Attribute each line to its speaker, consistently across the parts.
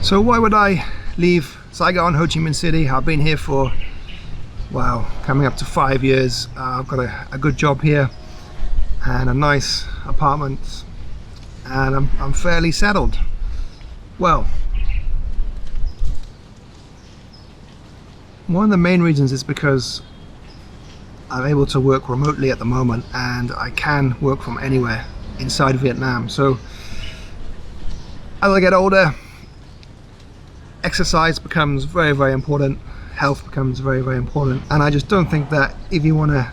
Speaker 1: So why would I leave Saigon, Ho Chi Minh City? I've been here for, wow, coming up to 5 years. I've got a good job here and a nice apartment, and I'm fairly settled. Well, one of the main reasons is because I'm able to work remotely at the moment, and I can work from anywhere inside Vietnam. So as I get older, exercise becomes very, very important. Health becomes very, very important. And I just don't think that if you want to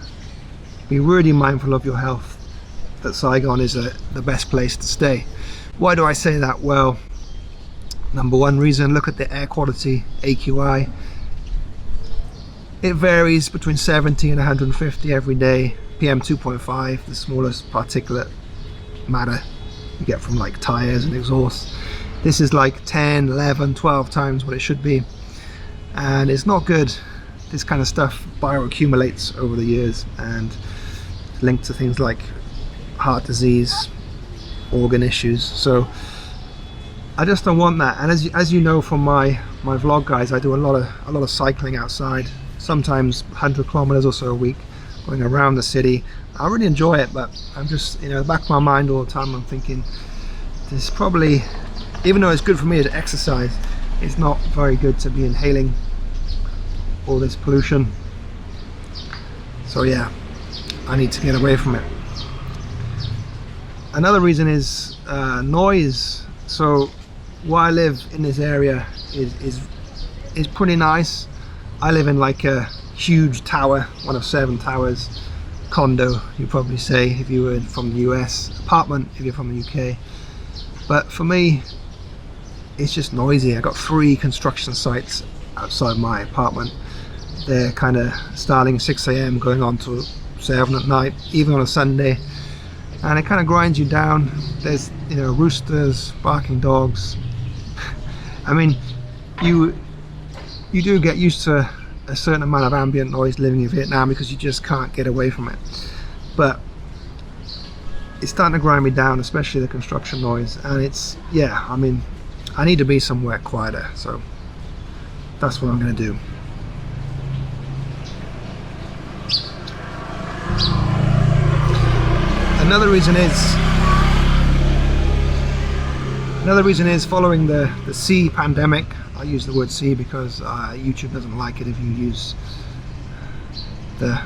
Speaker 1: be really mindful of your health, that Saigon is the best place to stay. Why do I say that? Well, number one reason, look at the air quality, AQI. It varies between 70 and 150 every day. PM 2.5, the smallest particulate matter you get from like tires and exhaust. This is like 10, 11, 12 times what it should be, and it's not good. This kind of stuff bioaccumulates over the years and linked to things like heart disease, organ issues. So I just don't want that. And as you know from my vlog, guys, I do a lot of cycling outside, sometimes 100 kilometers or so a week, going around the city. I really enjoy it, but I'm just, in the back of my mind all the time, I'm thinking this probably, even though it's good for me to exercise, it's not very good to be inhaling all this pollution. So yeah, I need to get away from it. Another reason is noise. So where I live in this area is pretty nice. I live in like a huge tower, one of 7 towers, condo you probably say if you were from the US, apartment if you're from the UK. But for me, it's just noisy. I got 3 construction sites outside my apartment. They're kind of starting 6 AM going on to 7 at night, even on a Sunday, and it kind of grinds you down. There's roosters, barking dogs. I mean, you do get used to a certain amount of ambient noise living in Vietnam because you just can't get away from it, but it's starting to grind me down, especially the construction noise. And it's, yeah, I mean, I need to be somewhere quieter, so that's what I'm going to do. Another reason is following the C pandemic. I use the word C because YouTube doesn't like it if you use the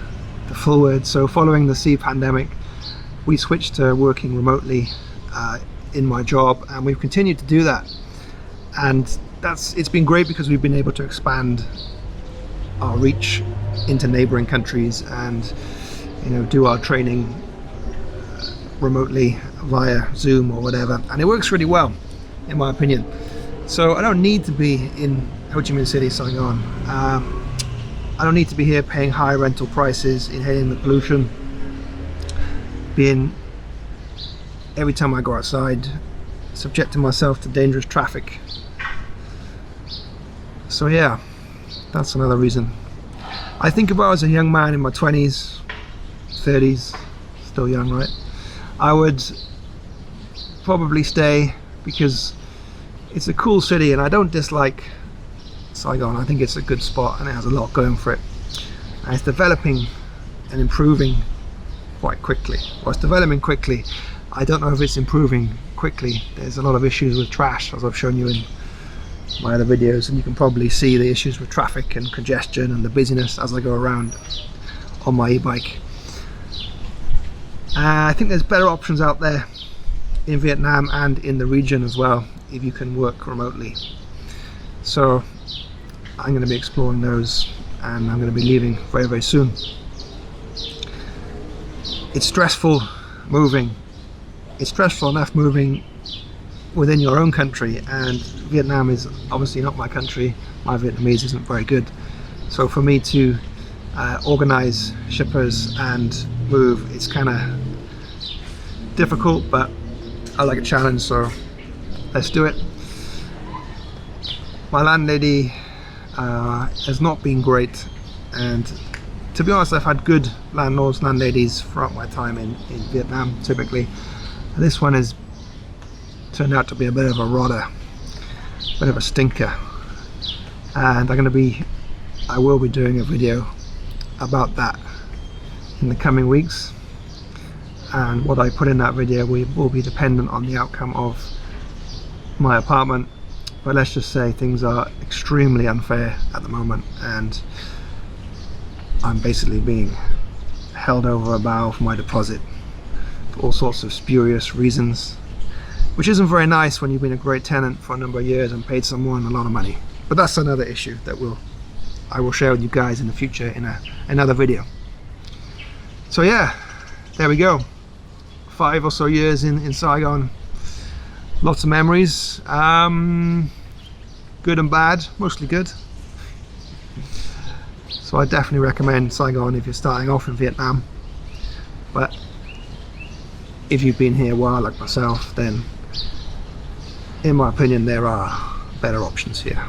Speaker 1: full word. So following the C pandemic, we switched to working remotely in my job, and we've continued to do that. And it's been great because we've been able to expand our reach into neighboring countries and do our training remotely via Zoom or whatever, and it works really well in my opinion. So I don't need to be in Ho Chi Minh City, Saigon. I don't need to be here paying high rental prices, inhaling the pollution, being, every time I go outside, subjecting myself to dangerous traffic. So yeah, that's another reason. I think if I was a young man in my 20s, 30s, still young, right? I would probably stay because it's a cool city, and I don't dislike Saigon. I think it's a good spot and it has a lot going for it. And it's developing and improving quite quickly. Well, it's developing quickly. I don't know if it's improving quickly. There's a lot of issues with trash, as I've shown you in my other videos, and you can probably see the issues with traffic and congestion and the busyness as I go around on my e-bike. I think there's better options out there in Vietnam and in the region as well if you can work remotely. So I'm going to be exploring those, and I'm going to be leaving very, very soon. It's stressful moving. It's stressful enough moving within your own country, and Vietnam is obviously not my country. My Vietnamese isn't very good. So for me to organize shippers and move, it's kind of difficult, but I like a challenge, so let's do it. My landlady has not been great, and to be honest, I've had good landlords, landladies throughout my time in Vietnam typically. This one has turned out to be a bit of a rodder. bit of a stinker, and I will be doing a video about that in the coming weeks, and what I put in that video will be dependent on the outcome of my apartment. But let's just say things are extremely unfair at the moment, and I'm basically being held over a barrel for my deposit for all sorts of spurious reasons, which isn't very nice when you've been a great tenant for a number of years and paid someone a lot of money. But that's another issue that I will share with you guys in the future in another video. So yeah, there we go. 5 or so years in Saigon. Lots of memories, good and bad, mostly good. So I definitely recommend Saigon if you're starting off in Vietnam. But if you've been here a while like myself, then in my opinion there are better options here.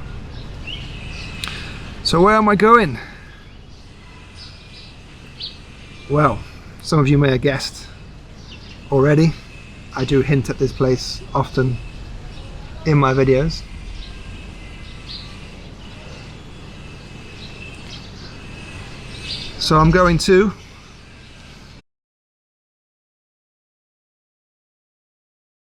Speaker 1: So where am I going? Well, some of you may have guessed already. I do hint at this place often in my videos. So I'm going to